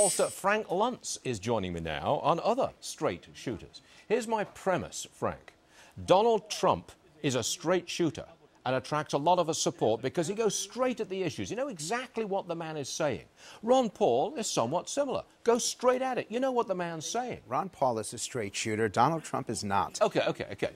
pollster Frank Luntz is joining me now on other straight shooters. Here's my premise, Frank. Donald Trump is a straight shooter and attracts a lot of us support because he goes straight at the issues. You know exactly what the man is saying. Ron Paul is somewhat similar. Go straight at it. You know what the man's saying. Ron Paul is a straight shooter. Donald Trump is not. Okay.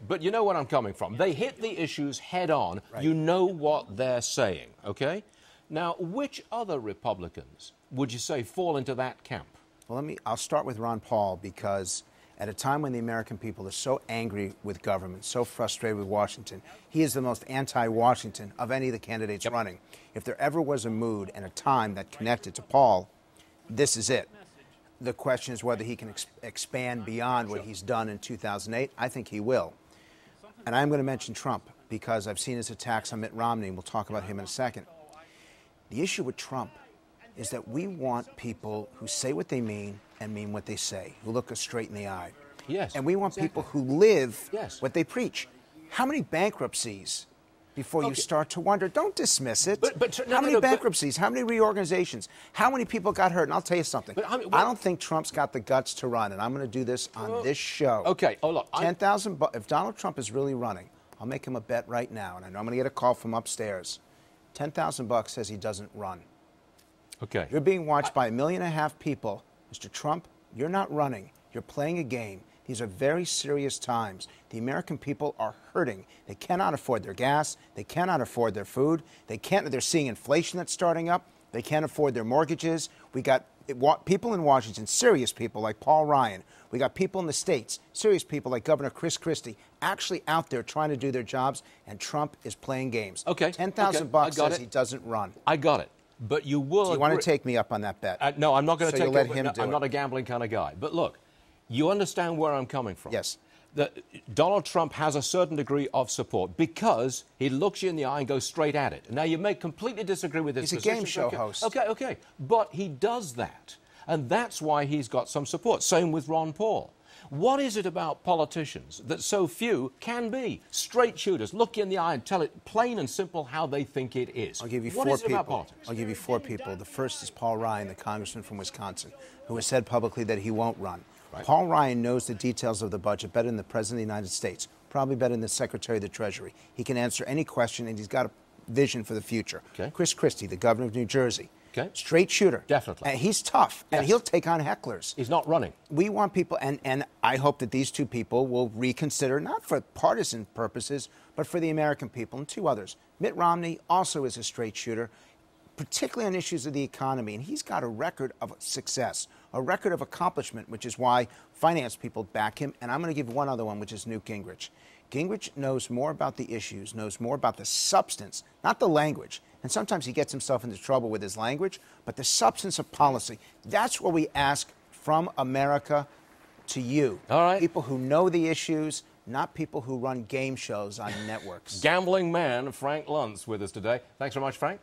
But you know where I'm coming from. They hit the issues head on. Right. You know what they're saying, okay? Now, which other Republicans would you say fall into that camp? Well, I'll start with Ron Paul, because at a time when the American people are so angry with government, so frustrated with Washington, he is the most anti-Washington of any of the candidates running. If there ever was a mood and a time that connected to Paul, this is it. The question is whether he can expand beyond what he's done in 2008. I think he will. And I'm going to mention Trump because I've seen his attacks on Mitt Romney, and we'll talk about him in a second. The issue with Trump is that we want people who say what they mean and mean what they say, who look us straight in the eye. Yes. And we want people who live what they preach. How many bankruptcies before you start to wonder? Don't dismiss it. How many bankruptcies? How many reorganizations? How many people got hurt? And I'll tell you something. I don't think Trump's got the guts to run, and I'm going to do this on this show. Okay. Oh, look. 10,000 bucks. If Donald Trump is really running, I'll make him a bet right now, and I know I'm going to get a call from upstairs. 10,000 bucks says he doesn't run. Okay. You're being watched by 1.5 million people. Mr. Trump, you're not running. You're playing a game. These are very serious times. The American people are hurting. They cannot afford their gas. They cannot afford their food. They're seeing inflation that's starting up. They can't afford their mortgages. We got people in Washington, serious people like Paul Ryan. We got people in the states, serious people like Governor Chris Christie, actually out there trying to do their jobs, and Trump is playing games. Okay. 10,000 bucks says he doesn't run. I got it. But you will. Do you want to take me up on that bet? No, I'm not going to take let him do it. I'm not a gambling kind of guy. But look, you understand where I'm coming from. Yes. That Donald Trump has a certain degree of support because he looks you in the eye and goes straight at it. Now, you may completely disagree with his position. He's a game show host. Okay. But he does that. And that's why he's got some support. Same with Ron Paul. What is it about politicians that so few can be straight shooters, look you in the eye and tell it plain and simple how they think it is? I'll give you four people. I'll give you 4 people. The first is Paul Ryan, the congressman from Wisconsin, who has said publicly that he won't run. Right. Paul Ryan knows the details of the budget better than the President of the United States, probably better than the Secretary of the Treasury. He can answer any question, and he's got a vision for the future. Okay. Chris Christie, the governor of New Jersey. Okay. Straight shooter. Definitely. And he's tough, and he'll take on hecklers. He's not running. We want people, and I hope that these 2 people will reconsider, not for partisan purposes, but for the American people, and 2 others. Mitt Romney also is a straight shooter, particularly on issues of the economy, and he's got a record of success, a record of accomplishment, which is why finance people back him. And I'm going to give one other one, which is Newt Gingrich. Gingrich knows more about the issues, knows more about the substance, not the language. And sometimes he gets himself into trouble with his language, but the substance of policy. That's what we ask from America to you. All right. People who know the issues, not people who run game shows on networks. Gambling man Frank Luntz with us today. Thanks very much, Frank.